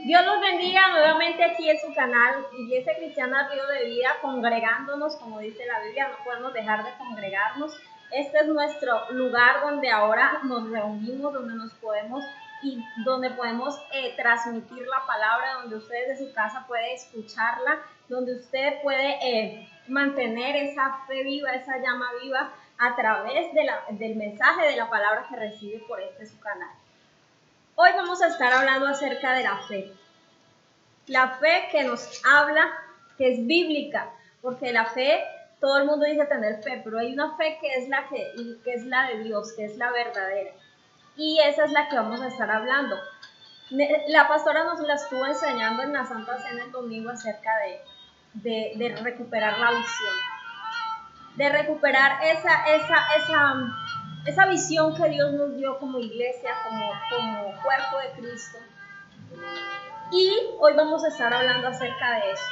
Dios los bendiga nuevamente aquí en su canal Iglesia Cristiana Río de Vida, congregándonos, como dice la Biblia, no podemos dejar de congregarnos. Este es nuestro lugar donde ahora nos reunimos, donde nos podemos y donde podemos transmitir la palabra, donde usted desde su casa puede escucharla, donde usted puede mantener esa fe viva, esa llama viva a través del mensaje de la palabra que recibe por su canal. Hoy vamos a estar hablando acerca de la fe. La fe que nos habla, que es bíblica, porque la fe, todo el mundo dice tener fe, pero hay una fe que es la de Dios, que es la verdadera. Y esa es la que vamos a estar hablando. La pastora nos la estuvo enseñando en la Santa Cena el domingo acerca de recuperar la visión. De recuperar esa visión que Dios nos dio como iglesia, como cuerpo de Cristo. Y hoy vamos a estar hablando acerca de eso.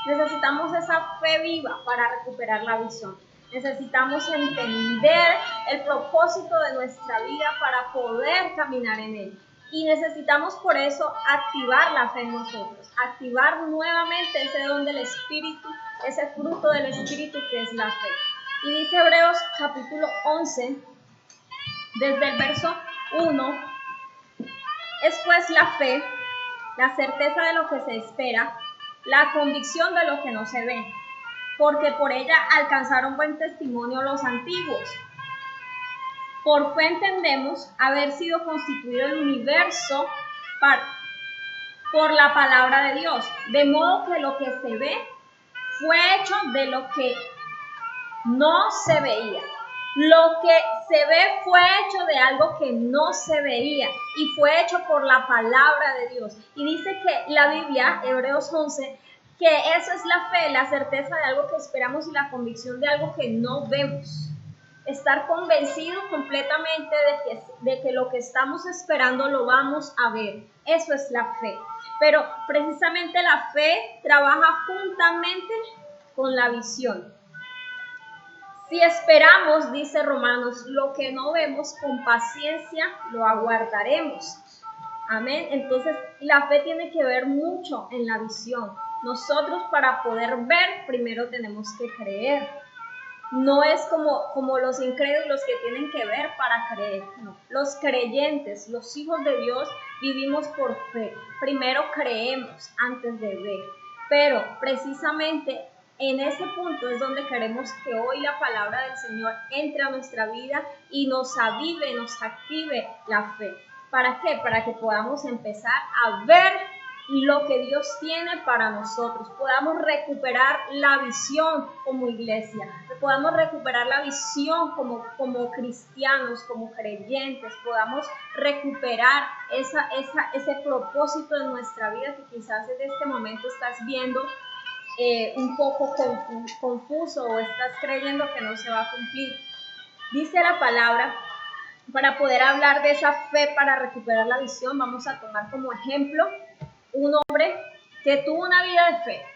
Necesitamos esa fe viva para recuperar la visión. Necesitamos entender el propósito de nuestra vida para poder caminar en él. Y necesitamos por eso activar la fe en nosotros, activar nuevamente ese don del Espíritu, ese fruto del Espíritu que es la fe. Y dice Hebreos capítulo 11, desde el verso 1, es pues la fe, la certeza de lo que se espera, la convicción de lo que no se ve, porque por ella alcanzaron buen testimonio los antiguos. Por fe entendemos haber sido constituido el universo por la palabra de Dios, de modo que lo que se ve fue hecho de lo que no se veía. Lo que se ve fue hecho de algo que no se veía y fue hecho por la palabra de Dios. Y dice que la Biblia, Hebreos 11, que eso es la fe, la certeza de algo que esperamos y la convicción de algo que no vemos. Estar convencido completamente de que lo que estamos esperando lo vamos a ver. Eso es la fe. Pero precisamente la fe trabaja juntamente con la visión. Si esperamos, dice Romanos, lo que no vemos, con paciencia lo aguardaremos. Amén. Entonces, la fe tiene que ver mucho en la visión. Nosotros, para poder ver, primero tenemos que creer. No es como los incrédulos que tienen que ver para creer. No. Los creyentes, los hijos de Dios, vivimos por fe. Primero creemos antes de ver. Pero precisamente en ese punto es donde queremos que hoy la palabra del Señor entre a nuestra vida y nos avive, nos active la fe. ¿Para qué? Para que podamos empezar a ver lo que Dios tiene para nosotros, podamos recuperar la visión como iglesia, podamos recuperar la visión como cristianos, como creyentes, podamos recuperar ese propósito de nuestra vida que quizás en este momento estás viendo un poco confuso o estás creyendo que no se va a cumplir. Dice la palabra, para poder hablar de esa fe para recuperar la visión, vamos a tomar como ejemplo un hombre que tuvo una vida de fe,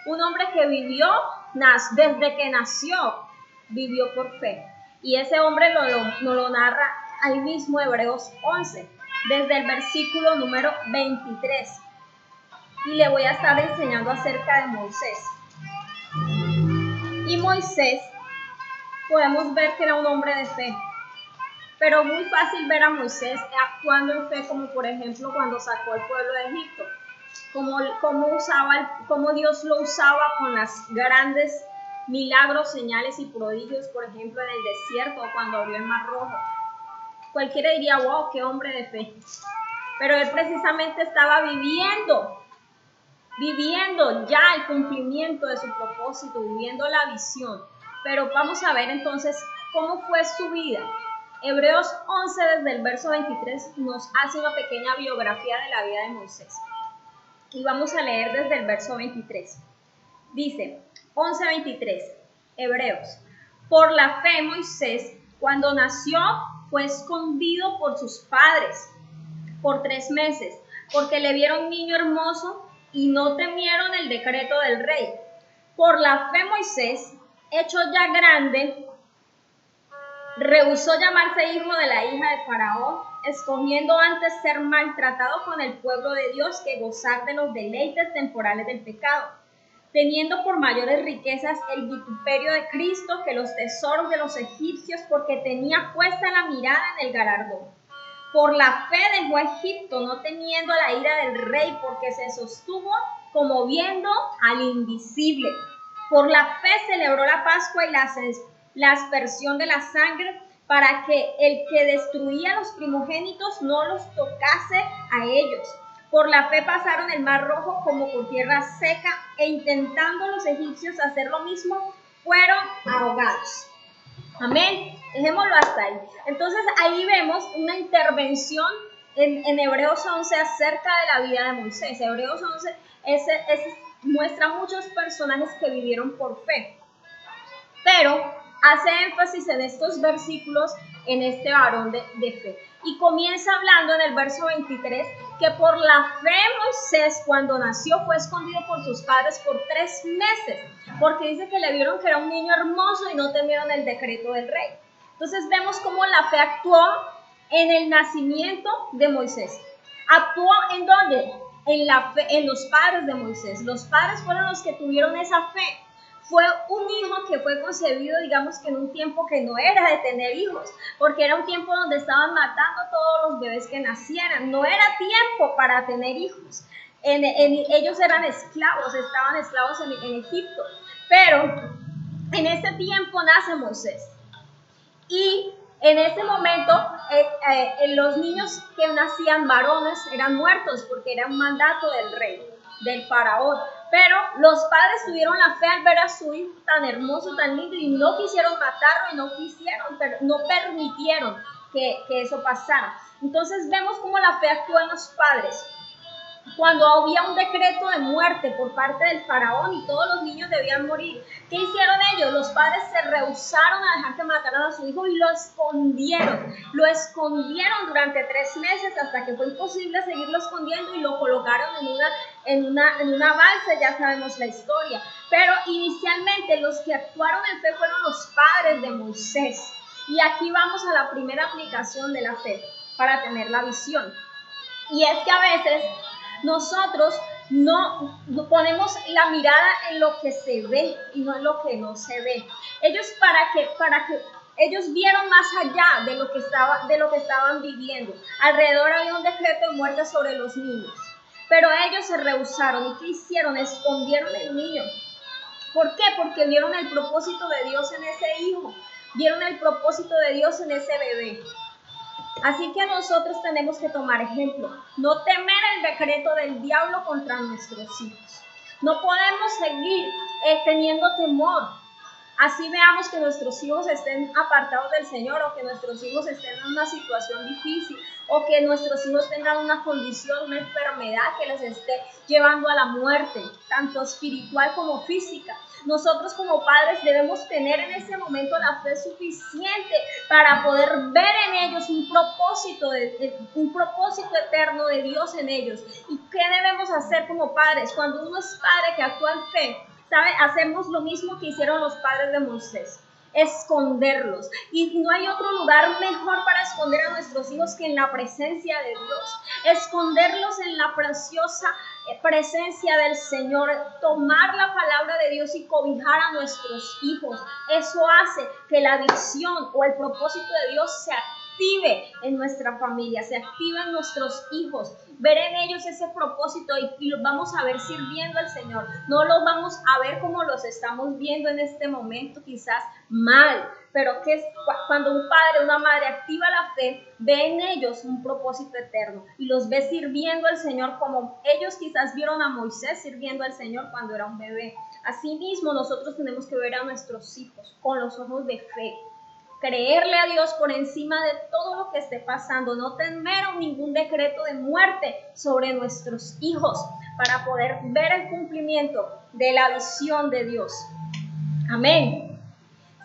un hombre que vivió, desde que nació, vivió por fe. Y ese hombre nos lo narra ahí mismo Hebreos 11, desde el versículo número 23. Y le voy a estar enseñando acerca de Moisés. Y Moisés, podemos ver que era un hombre de fe. Pero muy fácil ver a Moisés actuando en fe, como por ejemplo cuando sacó al pueblo de Egipto, cómo Dios lo usaba con las grandes milagros, señales y prodigios, por ejemplo en el desierto o cuando abrió el Mar Rojo. Cualquiera diría, wow, qué hombre de fe. Pero él precisamente estaba viviendo ya el cumplimiento de su propósito, viviendo la visión. Pero vamos a ver entonces cómo fue su vida. Hebreos 11, desde el verso 23, nos hace una pequeña biografía de la vida de Moisés. Y vamos a leer desde el verso 23. Dice, 11:23, Hebreos. Por la fe Moisés, cuando nació, fue escondido por sus padres por 3 meses, porque le vieron niño hermoso y no temieron el decreto del rey. Por la fe Moisés, hecho ya grande, rehusó llamarse hijo de la hija de Faraón, escogiendo antes ser maltratado con el pueblo de Dios que gozar de los deleites temporales del pecado, teniendo por mayores riquezas el vituperio de Cristo que los tesoros de los egipcios, porque tenía puesta la mirada en el galardón. Por la fe dejó a Egipto, no temiendo a la ira del rey, porque se sostuvo como viendo al invisible. Por la fe celebró la Pascua y la aspersión de la sangre, para que el que destruía a los primogénitos no los tocase a ellos. Por la fe pasaron el mar rojo como por tierra seca, e intentando los egipcios hacer lo mismo, fueron ahogados. Amén. Dejémoslo hasta ahí. Entonces ahí vemos una intervención en Hebreos 11 acerca de la vida de Moisés. Hebreos 11 muestra muchos personajes que vivieron por fe, pero hace énfasis en estos versículos en este varón de fe. Y comienza hablando en el verso 23 que por la fe Moisés, cuando nació, fue escondido por sus padres por 3 meses, porque dice que le vieron que era un niño hermoso y no temieron el decreto del rey. Entonces vemos cómo la fe actuó en el nacimiento de Moisés. ¿Actuó en dónde? En los padres de Moisés. Los padres fueron los que tuvieron esa fe. Fue un hijo que fue concebido, digamos que en un tiempo que no era de tener hijos, porque era un tiempo donde estaban matando todos los bebés que nacieran. No era tiempo para tener hijos. Ellos eran esclavos, estaban esclavos en Egipto. Pero en ese tiempo nace Moisés. Y en ese momento los niños que nacían varones eran muertos porque era un mandato del rey, del faraón. Pero los padres tuvieron la fe al ver a su hijo tan hermoso, tan lindo, y no quisieron matarlo y no permitieron que eso pasara. Entonces vemos cómo la fe actúa en los padres. Cuando había un decreto de muerte por parte del faraón y todos los niños debían morir, ¿qué hicieron ellos? Los padres se rehusaron a dejar que mataran a su hijo y lo escondieron. Lo escondieron durante 3 meses hasta que fue imposible seguirlo escondiendo y lo colocaron en una balsa. Ya sabemos la historia. Pero inicialmente los que actuaron en fe fueron los padres de Moisés. Y aquí vamos a la primera aplicación de la fe para tener la visión. Y es que a veces nosotros no ponemos la mirada en lo que se ve y no en lo que no se ve. Ellos para que ellos vieron más allá de lo que estaban viviendo. Alrededor había un decreto de muerte sobre los niños, pero ellos se rehusaron. ¿Y qué hicieron? Escondieron el niño. ¿Por qué? Porque vieron el propósito de Dios en ese hijo, vieron el propósito de Dios en ese bebé. Así que nosotros tenemos que tomar ejemplo, no temer el decreto del diablo contra nuestros hijos. No podemos seguir teniendo temor. Así veamos que nuestros hijos estén apartados del Señor, o que nuestros hijos estén en una situación difícil, o que nuestros hijos tengan una condición, una enfermedad que les esté llevando a la muerte, tanto espiritual como física. Nosotros como padres debemos tener en ese momento la fe suficiente para poder ver en ellos un propósito eterno de Dios en ellos. ¿Y qué debemos hacer como padres? Cuando uno es padre que actúa en fe, ¿sabe? Hacemos lo mismo que hicieron los padres de Moisés, esconderlos. Y no hay otro lugar mejor para esconder a nuestros hijos que en la presencia de Dios. Esconderlos en la preciosa presencia del Señor, tomar la palabra de Dios y cobijar a nuestros hijos. Eso hace que la visión o el propósito de Dios se active en nuestra familia, se active en nuestros hijos. Ver en ellos ese propósito y los vamos a ver sirviendo al Señor. No los vamos a ver como los estamos viendo en este momento, quizás mal, pero que cuando un padre o una madre activa la fe, ve en ellos un propósito eterno y los ve sirviendo al Señor como ellos quizás vieron a Moisés sirviendo al Señor cuando era un bebé. Asimismo, nosotros tenemos que ver a nuestros hijos con los ojos de fe. Creerle a Dios por encima de todo lo que esté pasando, no temer ningún decreto de muerte sobre nuestros hijos para poder ver el cumplimiento de la visión de Dios. Amén.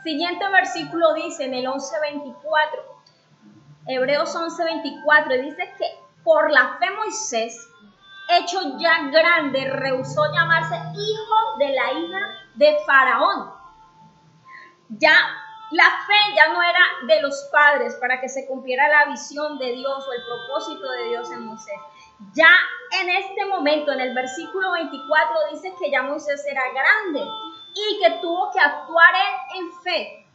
Siguiente versículo dice en el 11:24, Hebreos 11:24, dice que por la fe Moisés, hecho ya grande, rehusó llamarse hijo de la hija de Faraón. Ya La fe ya no era de los padres para que se cumpliera la visión de Dios o el propósito de Dios en Moisés. Ya en este momento, en el versículo 24, dice que ya Moisés era grande y que tuvo que actuar en fe.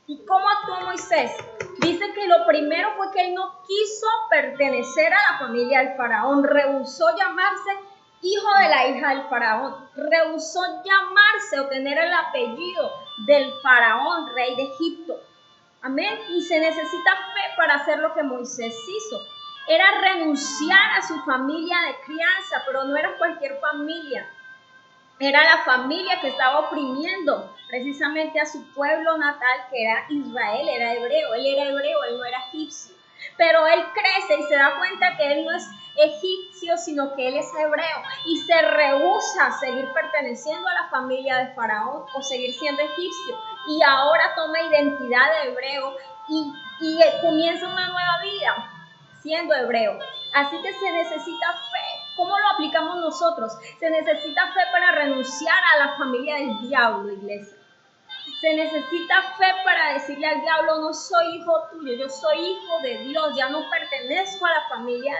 ¿Y cómo actuó Moisés? Dice que lo primero fue que él no quiso pertenecer a la familia del faraón, rehusó llamarse hijo de la hija del faraón, rehusó llamarse o tener el apellido del faraón, rey de Egipto. Amén. Y se necesita fe para hacer lo que Moisés hizo. Era renunciar a su familia de crianza, pero no era cualquier familia. Era la familia que estaba oprimiendo precisamente a su pueblo natal, que era Israel, era hebreo. Él era hebreo, él no era egipcio. Pero él crece y se da cuenta que él no es egipcio, sino que él es hebreo. Y se rehúsa a seguir perteneciendo a la familia de Faraón o seguir siendo egipcio. Y ahora toma identidad de hebreo y comienza una nueva vida siendo hebreo. Así que se necesita fe. ¿Cómo lo aplicamos nosotros? Se necesita fe para renunciar a la familia del diablo, iglesia. Se necesita fe para decirle al diablo, no soy hijo tuyo, yo soy hijo de Dios, ya no pertenezco a la familia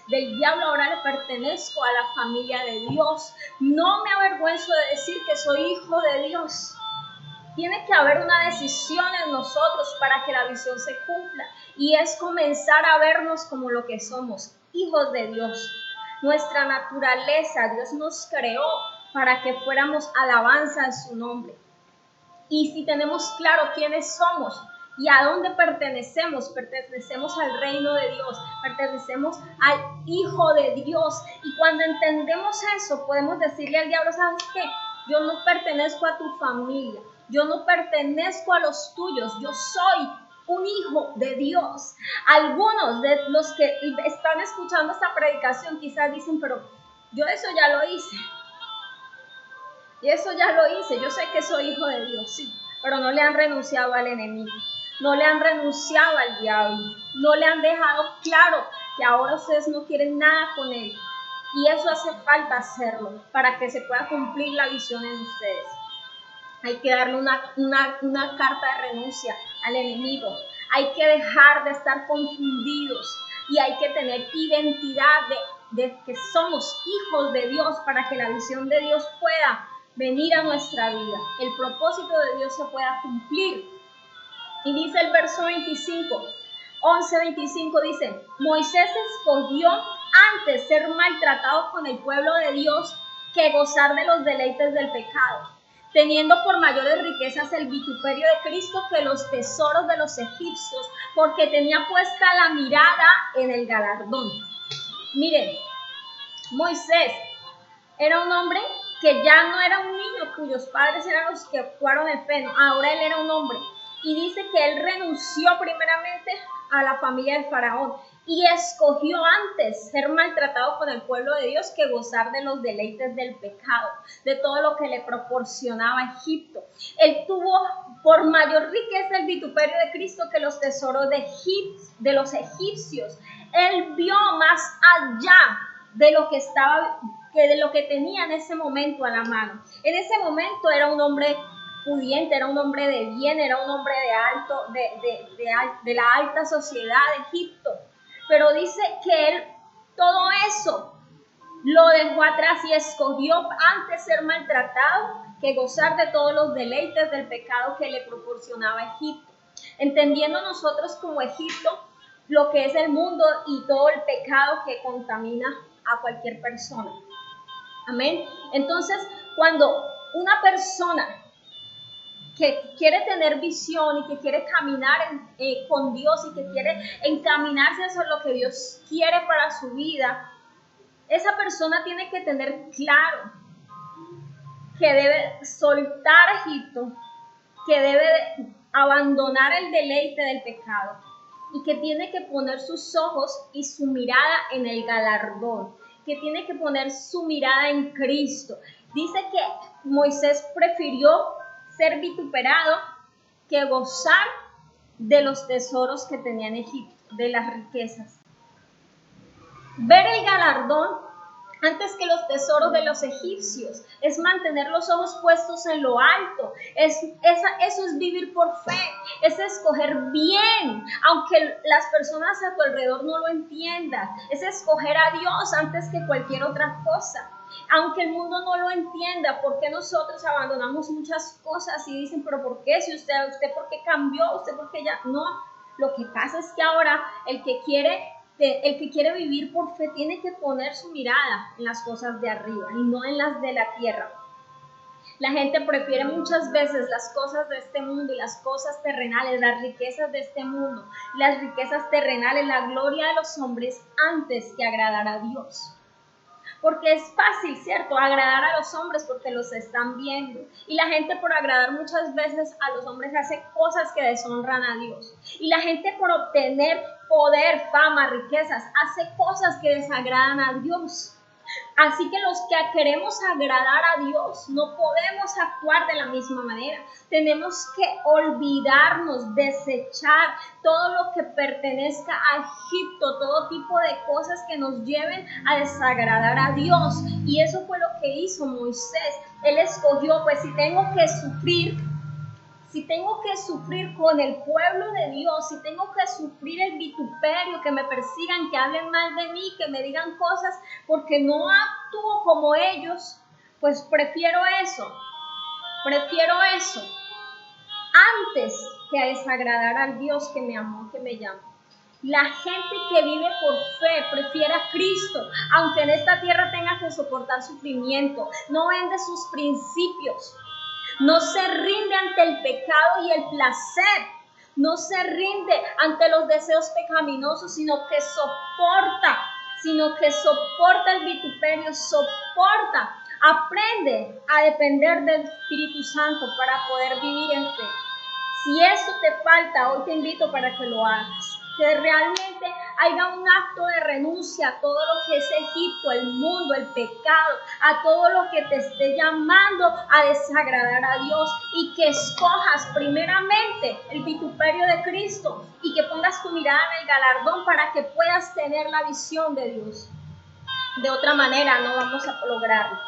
del diablo, ahora le pertenezco a la familia de Dios. No me avergüenzo de decir que soy hijo de Dios. Tiene que haber una decisión en nosotros para que la visión se cumpla, y es comenzar a vernos como lo que somos, hijos de Dios. Nuestra naturaleza, Dios nos creó para que fuéramos alabanza en su nombre. Y si tenemos claro quiénes somos y a dónde pertenecemos al reino de Dios, pertenecemos al Hijo de Dios. Y cuando entendemos eso, podemos decirle al diablo, ¿sabes qué? Yo no pertenezco a tu familia, yo no pertenezco a los tuyos, yo soy un hijo de Dios. Algunos de los que están escuchando esta predicación quizás dicen, pero yo eso ya lo hice. Y eso ya lo hice, yo sé que soy hijo de Dios, sí, pero no le han renunciado al enemigo, no le han renunciado al diablo, no le han dejado claro que ahora ustedes no quieren nada con él. Y eso hace falta hacerlo para que se pueda cumplir la visión en ustedes. Hay que darle una carta de renuncia al enemigo. Hay que dejar de estar confundidos y hay que tener identidad de que somos hijos de Dios para que la visión de Dios pueda venir a nuestra vida, el propósito de Dios se pueda cumplir. Y dice el verso 25, 11:25 dice, Moisés escogió antes ser maltratado con el pueblo de Dios que gozar de los deleites del pecado, teniendo por mayores riquezas el vituperio de Cristo que los tesoros de los egipcios, porque tenía puesta la mirada en el galardón. Miren, Moisés era un hombre que ya no era un niño cuyos padres eran los que actuaron en fe, ahora él era un hombre. Y dice que él renunció primeramente a la familia del faraón y escogió antes ser maltratado con el pueblo de Dios que gozar de los deleites del pecado, de todo lo que le proporcionaba Egipto. Él tuvo por mayor riqueza el vituperio de Cristo que los tesoros de los egipcios. Él vio más allá de lo que tenía en ese momento a la mano. En ese momento era un hombre pudiente, era un hombre de bien, era un hombre de la alta sociedad de Egipto. Pero dice que él todo eso lo dejó atrás y escogió antes ser maltratado que gozar de todos los deleites del pecado que le proporcionaba Egipto. Entendiendo nosotros como Egipto lo que es el mundo y todo el pecado que contamina a cualquier persona. Amén. Entonces, cuando una persona que quiere tener visión y que quiere caminar con Dios y que quiere encaminarse hacia lo que Dios quiere para su vida, esa persona tiene que tener claro que debe soltar a Egipto, que debe abandonar el deleite del pecado y que tiene que poner sus ojos y su mirada en el galardón, que tiene que poner su mirada en Cristo. Dice que Moisés prefirió ser vituperado que gozar de los tesoros que tenía en Egipto, de las riquezas. Ver el galardón antes que los tesoros de los egipcios. Es mantener los ojos puestos en lo alto. Eso es vivir por fe. Es escoger bien, aunque las personas a tu alrededor no lo entiendan. Es escoger a Dios antes que cualquier otra cosa. Aunque el mundo no lo entienda, ¿por qué nosotros abandonamos muchas cosas y dicen, pero por qué? Si usted por qué cambió, usted por qué ya no? Lo que pasa es que ahora el que quiere vivir por fe tiene que poner su mirada en las cosas de arriba y no en las de la tierra. La gente prefiere muchas veces las cosas de este mundo y las cosas terrenales, las riquezas de este mundo, las riquezas terrenales, la gloria de los hombres antes que agradar a Dios. Porque es fácil, ¿cierto? Agradar a los hombres porque los están viendo. Y la gente por agradar muchas veces a los hombres hace cosas que deshonran a Dios. Y la gente por obtener poder, fama, riquezas, hace cosas que desagradan a Dios. Así que los que queremos agradar a Dios no podemos actuar de la misma manera. Tenemos que olvidarnos, desechar todo lo que pertenezca a Egipto, todo tipo de cosas que nos lleven a desagradar a Dios. Y eso fue lo que hizo Moisés. Él escogió, pues si tengo que sufrir con el pueblo de Dios, si tengo que sufrir el vituperio, que me persigan, que hablen mal de mí, que me digan cosas porque no actúo como ellos, pues prefiero eso antes que a desagradar al Dios que me amó, que me llamó. La gente que vive por fe prefiere a Cristo, aunque en esta tierra tenga que soportar sufrimiento, no vende sus principios. No se rinde ante el pecado y el placer. No se rinde ante los deseos pecaminosos, sino que soporta el vituperio, aprende a depender del Espíritu Santo para poder vivir en fe. Si eso te falta, hoy te invito para que lo hagas. Que realmente haya un acto de renuncia a todo lo que es Egipto, el mundo, el pecado, a todo lo que te esté llamando a desagradar a Dios y que escojas primeramente el vituperio de Cristo y que pongas tu mirada en el galardón para que puedas tener la visión de Dios. De otra manera no vamos a lograrlo.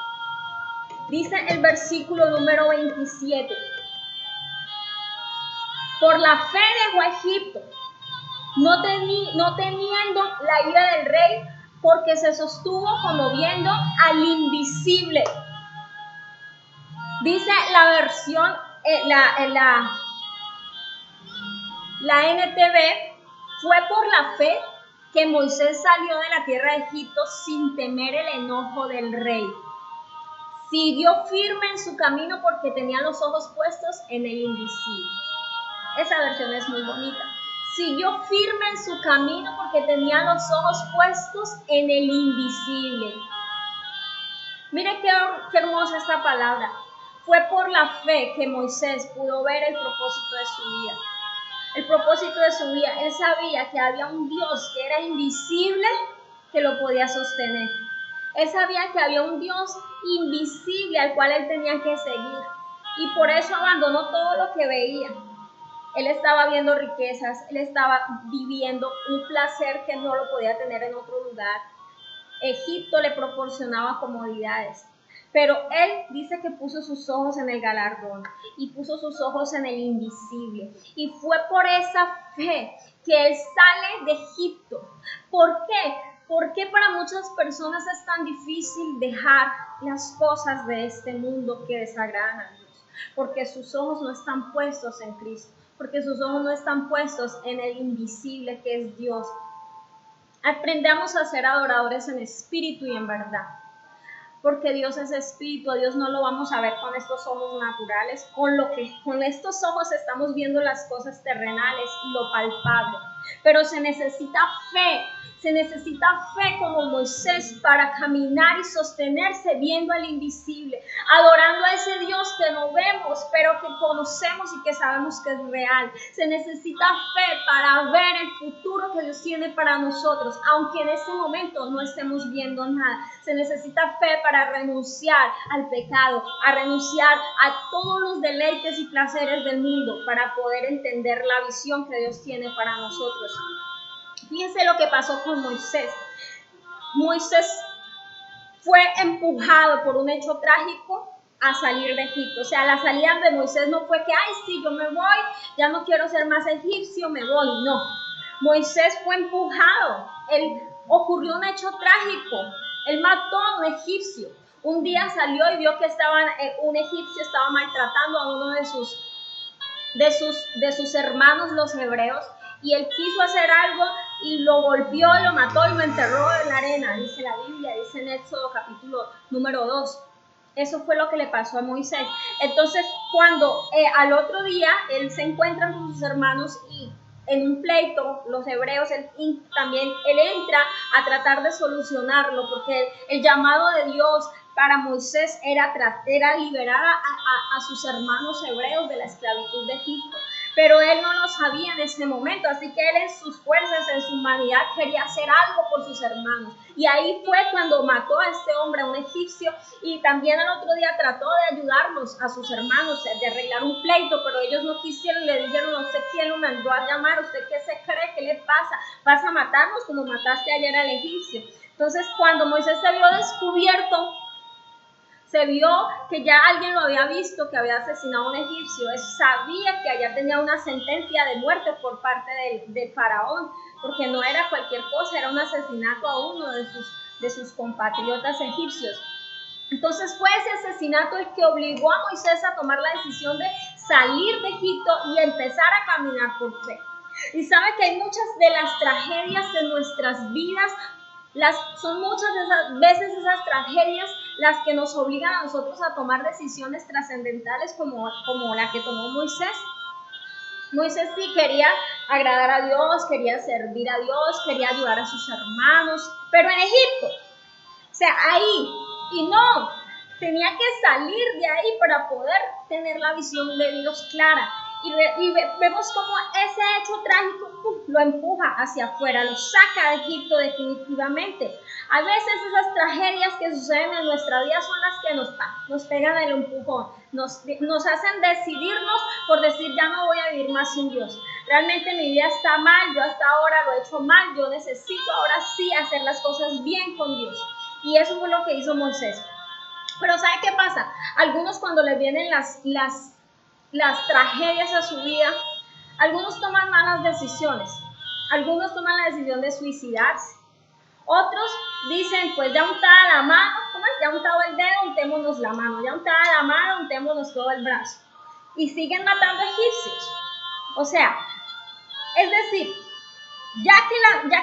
Dice el versículo número 27. Por la fe dejó a Egipto, no temiendo la ira del rey, porque se sostuvo como viendo al invisible. Dice la versión, la NTV, fue por la fe que Moisés salió de la tierra de Egipto sin temer el enojo del rey. Siguió firme en su camino porque tenía los ojos puestos en el invisible. Esa versión es muy bonita. Siguió firme en su camino porque tenía los ojos puestos en el invisible. Mire qué hermosa esta palabra. Fue por la fe que Moisés pudo ver el propósito de su vida. El propósito de su vida. Él sabía que había un Dios que era invisible que lo podía sostener. Él sabía que había un Dios invisible al cual él tenía que seguir. Y por eso abandonó todo lo que veía. Él estaba viendo riquezas, él estaba viviendo un placer que no lo podía tener en otro lugar. Egipto le proporcionaba comodidades, pero él dice que puso sus ojos en el galardón y puso sus ojos en el invisible. Y fue por esa fe que él sale de Egipto. ¿Por qué? ¿Por qué para muchas personas es tan difícil dejar las cosas de este mundo que desagradan a Dios? Porque sus ojos no están puestos en Cristo. Porque sus ojos no están puestos en el invisible que es Dios. Aprendamos a ser adoradores en espíritu y en verdad. Porque Dios es espíritu, a Dios no lo vamos a ver con estos ojos naturales, con estos ojos estamos viendo las cosas terrenales y lo palpable. Pero se necesita fe como Moisés para caminar y sostenerse viendo al invisible, adorando a ese Dios que no vemos, pero que conocemos y que sabemos que es real. Se necesita fe para ver el futuro que Dios tiene para nosotros, aunque en este momento no estemos viendo nada. Se necesita fe para renunciar al pecado, a renunciar a todos los deleites y placeres del mundo, para poder entender la visión que Dios tiene para nosotros. Fíjense lo que pasó con Moisés. Moisés fue empujado por un hecho trágico a salir de Egipto. O sea, la salida de Moisés no fue que, ay, sí, yo me voy, ya no quiero ser más egipcio, me voy. No, Moisés fue empujado. Ocurrió un hecho trágico. Él mató a un egipcio. Un día salió y vio que un egipcio estaba maltratando a uno de sus hermanos, los hebreos, y él quiso hacer algo y lo golpeó, lo mató y lo enterró en la arena, dice la Biblia, dice en Éxodo capítulo número 2. Eso fue lo que le pasó a Moisés. Entonces, cuando al otro día él se encuentra con sus hermanos y en un pleito, los hebreos, él entra a tratar de solucionarlo, porque el llamado de Dios para Moisés era liberar a sus hermanos hebreos de la esclavitud de Egipto. Pero él no lo sabía en ese momento, así que él en sus fuerzas, en su humanidad, quería hacer algo por sus hermanos. Y ahí fue cuando mató a este hombre, a un egipcio, y también al otro día trató de ayudarlos a sus hermanos, de arreglar un pleito, pero ellos no quisieron, le dijeron, ¿a usted quién lo mandó a llamar? ¿Usted qué se cree? ¿Qué le pasa? ¿Vas a matarnos como mataste ayer al egipcio? Entonces, cuando Moisés se vio descubierto, se vio que ya alguien lo había visto, que había asesinado a un egipcio. Él sabía que allá tenía una sentencia de muerte por parte del faraón, porque no era cualquier cosa, era un asesinato a uno de sus compatriotas egipcios. Entonces fue ese asesinato el que obligó a Moisés a tomar la decisión de salir de Egipto y empezar a caminar por fe. Y sabe que hay muchas de las tragedias de nuestras vidas, son muchas de esas veces esas tragedias las que nos obligan a nosotros a tomar decisiones trascendentales como la que tomó Moisés. Moisés sí quería agradar a Dios, quería servir a Dios, quería ayudar a sus hermanos, pero en Egipto, o sea, ahí, y no, tenía que salir de ahí para poder tener la visión de Dios clara. Y vemos cómo ese hecho trágico lo empuja hacia afuera, lo saca de Egipto definitivamente. A veces esas tragedias que suceden en nuestra vida son las que nos pegan el empujón, nos hacen decidirnos por decir, ya no voy a vivir más sin Dios. Realmente mi vida está mal, yo hasta ahora lo he hecho mal, yo necesito ahora sí hacer las cosas bien con Dios. Y eso fue lo que hizo Moisés. Pero ¿sabe qué pasa? Algunos cuando les vienen las tragedias a su vida, algunos toman malas decisiones. Algunos toman la decisión de suicidarse. Otros dicen, pues ya untada la mano, ¿cómo es? Ya untado el dedo, untémonos la mano. Ya untada la mano, untémonos todo el brazo. Y siguen matando egipcios. O sea, es decir, ya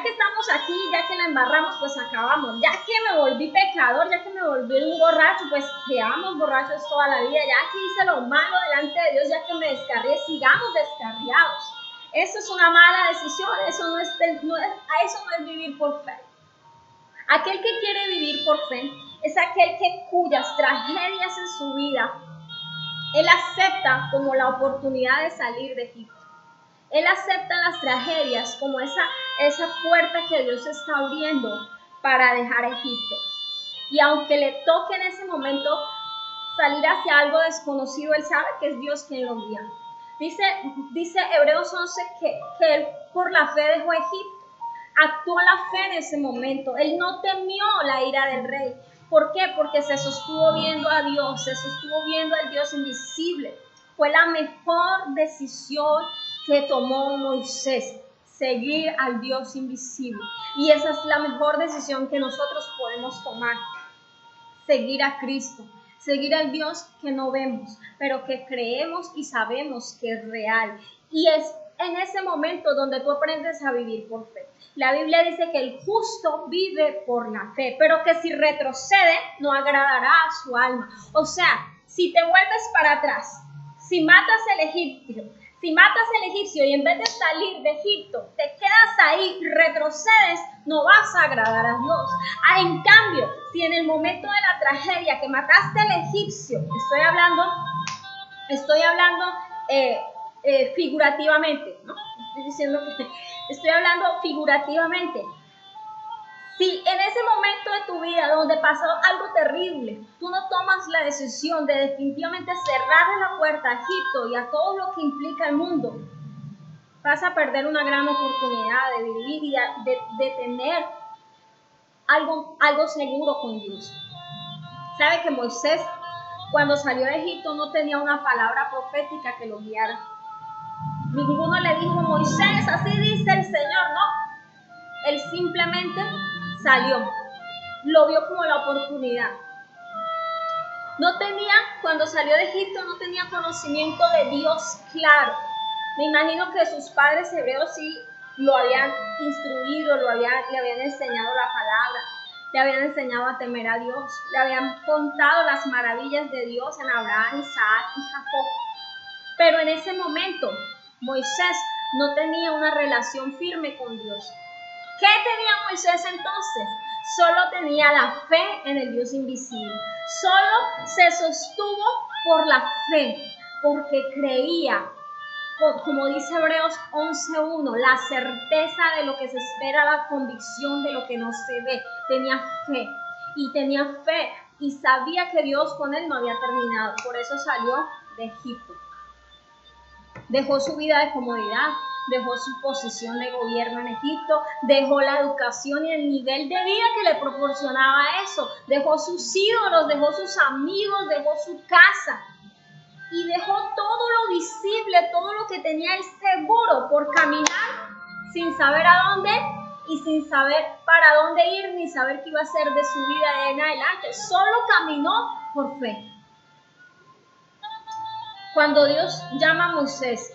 que estamos aquí, ya que la embarramos, pues acabamos. Ya que me volví pecador, ya que me volví un borracho, pues seamos borrachos toda la vida. Ya que hice lo malo delante de Dios, ya que me descarrié, sigamos descarriados. Eso es una mala decisión, eso no es vivir por fe. Aquel que quiere vivir por fe es aquel cuyas tragedias en su vida él acepta como la oportunidad de salir de Egipto. Él acepta las tragedias como esa puerta que Dios está abriendo para dejar Egipto. Y aunque le toque en ese momento salir hacia algo desconocido, él sabe que es Dios quien lo guía. Dice Hebreos 11 que él por la fe dejó Egipto. Actuó la fe en ese momento. Él no temió la ira del rey. ¿Por qué? Porque se sostuvo viendo a Dios, se sostuvo viendo al Dios invisible. Fue la mejor decisión que tomó Moisés, seguir al Dios invisible. Y esa es la mejor decisión que nosotros podemos tomar, seguir a Cristo, seguir al Dios que no vemos, pero que creemos y sabemos que es real. Y es en ese momento donde tú aprendes a vivir por fe. La Biblia dice que el justo vive por la fe, pero que si retrocede no agradará a su alma. O sea, si te vuelves para atrás, si matas al egipcio y en vez de salir de Egipto te quedas ahí, retrocedes, no vas a agradar a Dios. En cambio, si en el momento de la tragedia que mataste al egipcio, estoy hablando figurativamente, ¿no? Estoy hablando figurativamente. Si en ese momento de tu vida donde pasó algo terrible, tú no tomas la decisión de definitivamente cerrar la puerta a Egipto y a todo lo que implica el mundo, vas a perder una gran oportunidad de vivir y de tener algo seguro con Dios. Sabe que Moisés, cuando salió de Egipto, no tenía una palabra profética que lo guiara. Ninguno le dijo, Moisés, así dice el Señor, no. Él simplemente salió, lo vio como la oportunidad. Cuando salió de Egipto, no tenía conocimiento de Dios claro. Me imagino que sus padres hebreos sí lo habían instruido, le habían enseñado la palabra, le habían enseñado a temer a Dios, le habían contado las maravillas de Dios en Abraham, Isaac y Jacob. Pero en ese momento, Moisés no tenía una relación firme con Dios. ¿Qué tenía Moisés entonces? Solo tenía la fe en el Dios invisible. Solo se sostuvo por la fe, porque creía, como dice Hebreos 11:1, la certeza de lo que se espera, la convicción de lo que no se ve. Tenía fe y sabía que Dios con él no había terminado. Por eso salió de Egipto. Dejó su vida de comodidad, dejó su posición de gobierno en Egipto, dejó la educación y el nivel de vida que le proporcionaba eso, dejó sus ídolos, dejó sus amigos, dejó su casa y dejó todo lo visible, todo lo que tenía él seguro por caminar sin saber a dónde y sin saber para dónde ir ni saber qué iba a hacer de su vida en adelante. Solo caminó por fe. Cuando Dios llama a Moisés,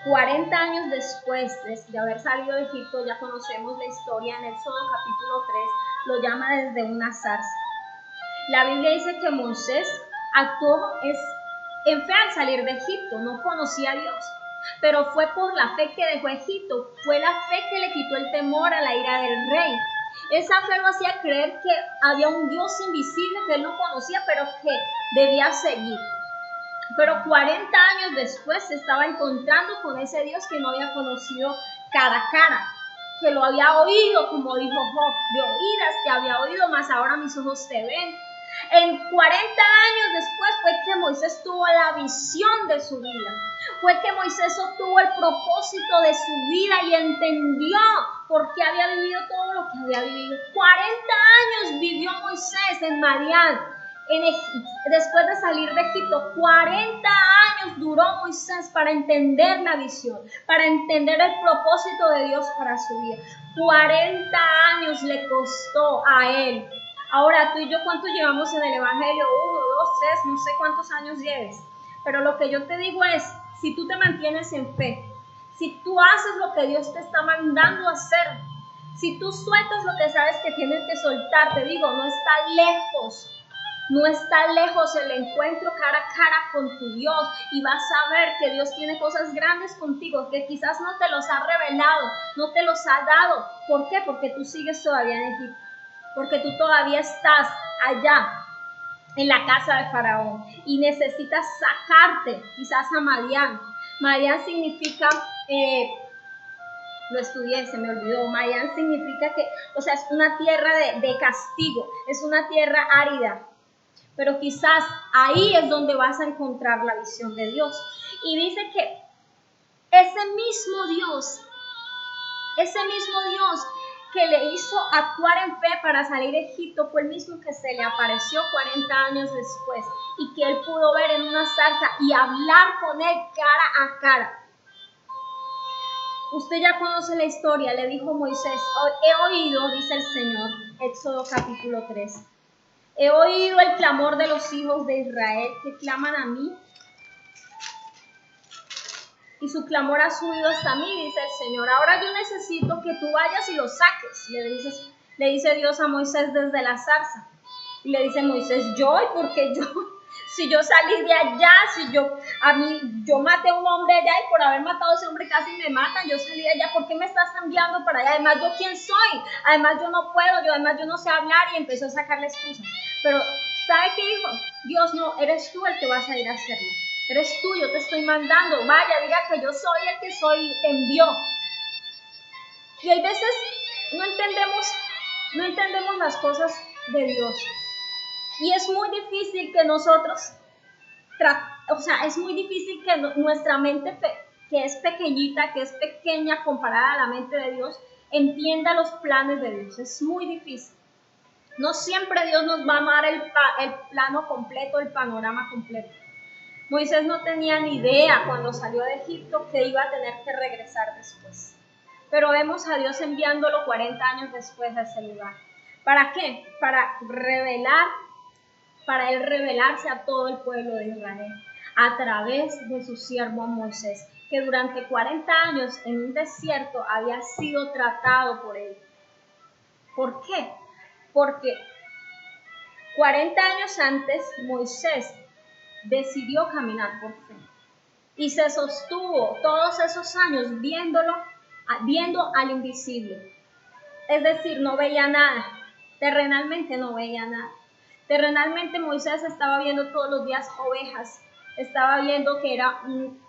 40 años después de haber salido de Egipto, ya conocemos la historia en Éxodo capítulo 3, lo llama desde una zarza. La Biblia dice que Moisés actuó en fe al salir de Egipto, no conocía a Dios, pero fue por la fe que dejó Egipto, fue la fe que le quitó el temor a la ira del rey. Esa fe lo hacía creer que había un Dios invisible que él no conocía, pero que debía seguir. Pero 40 años después se estaba encontrando con ese Dios que no había conocido cara a cara, que lo había oído, como dijo Job, de oídas te había oído, mas ahora mis ojos te ven. En 40 años después fue que Moisés tuvo la visión de su vida, fue que Moisés obtuvo el propósito de su vida y entendió por qué había vivido todo lo que había vivido. 40 años vivió Moisés en Madián. Después de salir de Egipto, 40 años duró Moisés para entender la visión, para entender el propósito de Dios para su vida. 40 años le costó a él. Ahora tú y yo, ¿cuánto llevamos en el Evangelio? 1, 2, 3, no sé cuántos años lleves. Pero lo que yo te digo es, si tú te mantienes en fe, si tú haces lo que Dios te está mandando a hacer, si tú sueltas lo que sabes que tienes que soltar, te digo, no está lejos. No está lejos el encuentro cara a cara con tu Dios y vas a ver que Dios tiene cosas grandes contigo que quizás no te los ha revelado, no te los ha dado. ¿Por qué? Porque tú sigues todavía en Egipto, porque tú todavía estás allá en la casa de Faraón y necesitas sacarte quizás a Madián. Madián significa... lo estudié, se me olvidó. Madián significa que, es una tierra de castigo, es una tierra árida. Pero quizás ahí es donde vas a encontrar la visión de Dios. Y dice que ese mismo Dios que le hizo actuar en fe para salir de Egipto fue el mismo que se le apareció 40 años después y que él pudo ver en una zarza y hablar con él cara a cara. Usted ya conoce la historia, le dijo Moisés, he oído, dice el Señor, Éxodo capítulo 3. He oído el clamor de los hijos de Israel que claman a mí y su clamor ha subido hasta mí, dice el Señor. Ahora yo necesito que tú vayas y lo saques, le dice Dios a Moisés desde la zarza. Y le dice Moisés, yo, ¿y por qué yo? Si yo salí de allá, yo maté a un hombre allá y por haber matado a ese hombre casi me matan, yo salí de allá, ¿por qué me estás enviando para allá? Además, ¿yo quién soy? Además, yo no puedo, además yo no sé hablar y empezó a sacarle excusas. Pero, ¿sabe qué dijo? Dios, no, eres tú el que vas a ir a hacerlo. Eres tú, yo te estoy mandando, vaya, diga que yo soy el que soy, te envió. Y hay veces no entendemos las cosas de Dios. Y es muy difícil que nosotros, es muy difícil que nuestra mente, que es pequeñita, que es pequeña comparada a la mente de Dios, entienda los planes de Dios. Es muy difícil. No siempre Dios nos va a dar el plano completo, el panorama completo. Moisés no tenía ni idea cuando salió de Egipto que iba a tener que regresar después. Pero vemos a Dios enviándolo 40 años después a ese lugar. ¿Para qué? Para él revelarse a todo el pueblo de Israel a través de su siervo Moisés, que durante 40 años en un desierto había sido tratado por él. ¿Por qué? Porque 40 años antes Moisés decidió caminar por fe y se sostuvo todos esos años viendo al invisible. Es decir, no veía nada, terrenalmente no veía nada. Terrenalmente Moisés estaba viendo todos los días ovejas, estaba viendo que era un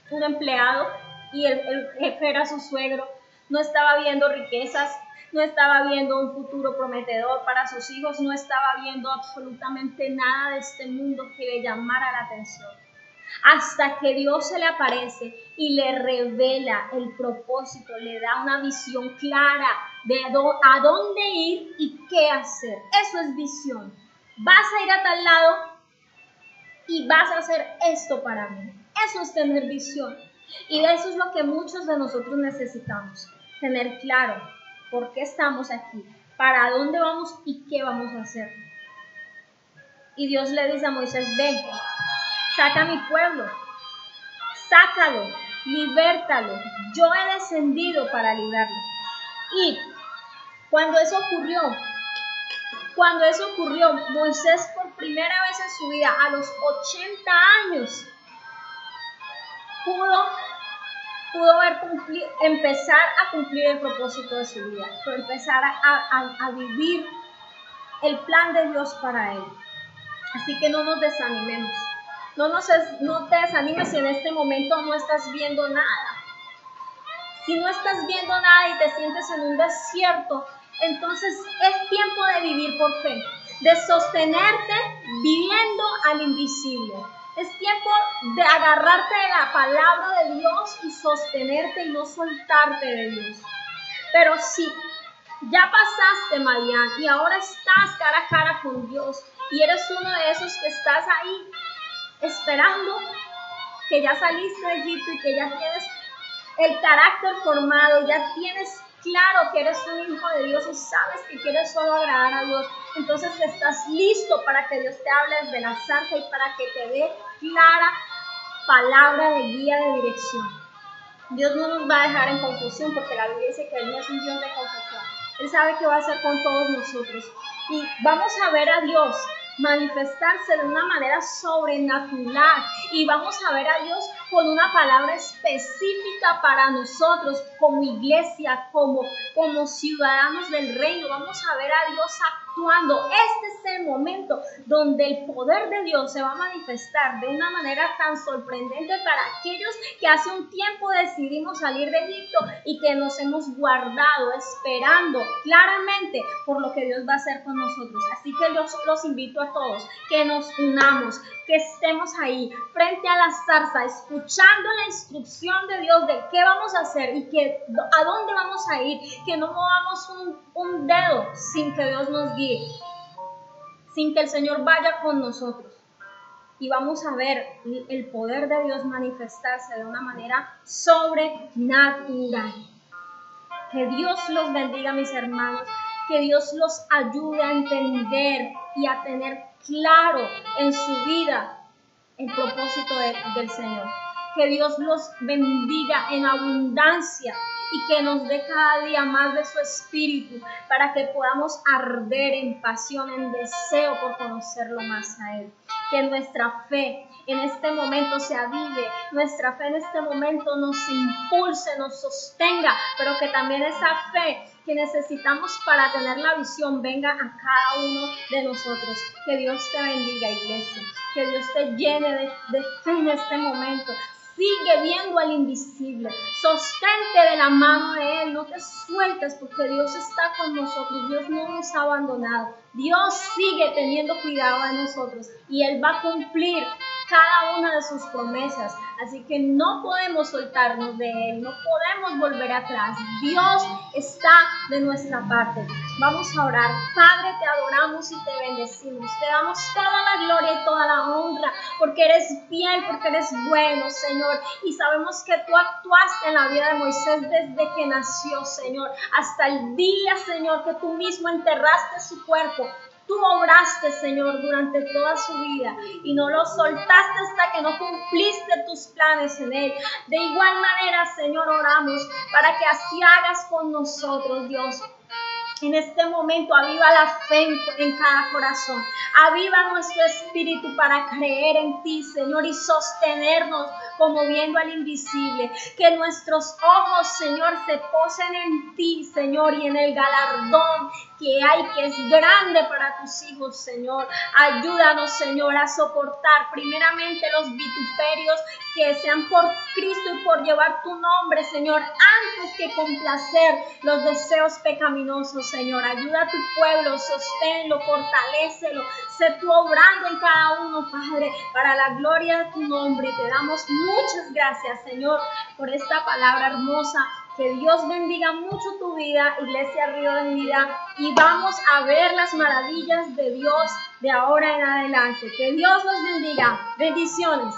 empleado y el jefe era su suegro, no estaba viendo riquezas, no estaba viendo un futuro prometedor para sus hijos, no estaba viendo absolutamente nada de este mundo que le llamara la atención. Hasta que Dios se le aparece y le revela el propósito, le da una visión clara de a dónde ir y qué hacer. Eso es visión. Vas a ir a tal lado y vas a hacer esto para mí. Eso es tener visión. Y eso es lo que muchos de nosotros necesitamos. Tener claro por qué estamos aquí, para dónde vamos y qué vamos a hacer. Y Dios le dice a Moisés, ven, saca a mi pueblo, sácalo, libértalo. Yo he descendido para librarlo. Y cuando eso ocurrió, Moisés por primera vez en su vida, a los 80 años, pudo empezar a cumplir el propósito de su vida, pudo empezar a vivir el plan de Dios para él. Así que no nos desanimemos. No te desanimes si en este momento no estás viendo nada. Si no estás viendo nada y te sientes en un desierto, entonces es tiempo de vivir por fe, de sostenerte viviendo al invisible. Es tiempo de agarrarte de la palabra de Dios y sostenerte y no soltarte de Dios. Pero si ya pasaste, Marian, y ahora estás cara a cara con Dios y eres uno de esos que estás ahí esperando, que ya saliste de Egipto y que ya tienes el carácter formado, ya tienes claro que eres un hijo de Dios y sabes que quieres solo agradar a Dios, entonces estás listo para que Dios te hable desde la zarza y para que te dé clara palabra de guía, de dirección. Dios no nos va a dejar en confusión, porque la Biblia dice que Él no es un Dios de confusión. Él sabe qué va a hacer con todos nosotros. Y vamos a ver a Dios manifestarse de una manera sobrenatural. Y vamos a ver a Dios con una palabra específica para nosotros como iglesia, como ciudadanos del reino. Vamos a ver a Dios actuando. Este es el momento donde el poder de Dios se va a manifestar de una manera tan sorprendente para aquellos que hace un tiempo decidimos salir de Egipto y que nos hemos guardado esperando claramente por lo que Dios va a hacer con nosotros. Así que los invito a todos que nos unamos, que estemos ahí frente a la zarza escuchando la instrucción de Dios de qué vamos a hacer y a dónde vamos a ir, que no movamos un dedo sin que Dios nos guíe, sin que el Señor vaya con nosotros. Y vamos a ver el poder de Dios manifestarse de una manera sobrenatural. Que Dios los bendiga, mis hermanos. Que Dios los ayude a entender y a tener claro en su vida el propósito del Señor. Que Dios los bendiga en abundancia y que nos dé cada día más de su espíritu para que podamos arder en pasión, en deseo por conocerlo más a Él. Que nuestra fe en este momento se avive, nuestra fe en este momento nos impulse, nos sostenga, pero que también esa fe que necesitamos para tener la visión venga a cada uno de nosotros. Que Dios te bendiga, iglesia. Que Dios te llene de fe en este momento. Sigue viendo al invisible. Sostente de la mano de Él. No te sueltes porque Dios está con nosotros. Dios no nos ha abandonado. Dios sigue teniendo cuidado de nosotros y Él va a cumplir cada una de sus promesas. Así que no podemos soltarnos de Él, no podemos volver atrás. Dios está de nuestra parte. Vamos a orar. Padre, te adoramos y te bendecimos. Te damos toda la gloria y toda la honra, porque eres fiel, porque eres bueno, Señor. Y sabemos que tú actuaste en la vida de Moisés desde que nació, Señor, hasta el día, Señor, que tú mismo enterraste su cuerpo. Tú obraste, Señor, durante toda su vida y no lo soltaste hasta que no cumpliste tus planes en Él. De igual manera, Señor, oramos para que así hagas con nosotros, Dios. En este momento aviva la fe en cada corazón. Aviva nuestro espíritu para creer en ti, Señor, y sostenernos como viendo al invisible. Que nuestros ojos, Señor, se posen en ti, Señor, y en el galardón que hay, que es grande para tus hijos, Señor. Ayúdanos, Señor, a soportar primeramente los vituperios que sean por Cristo y por llevar tu nombre, Señor, antes que complacer los deseos pecaminosos, Señor. Ayuda a tu pueblo, sosténlo, fortalécelo. Sé tú obrando en cada uno, Padre, para la gloria de tu nombre. Te damos muchas gracias, Señor, por esta palabra hermosa. Que Dios bendiga mucho tu vida, Iglesia Río de Vida, y vamos a ver las maravillas de Dios de ahora en adelante. Que Dios los bendiga. Bendiciones.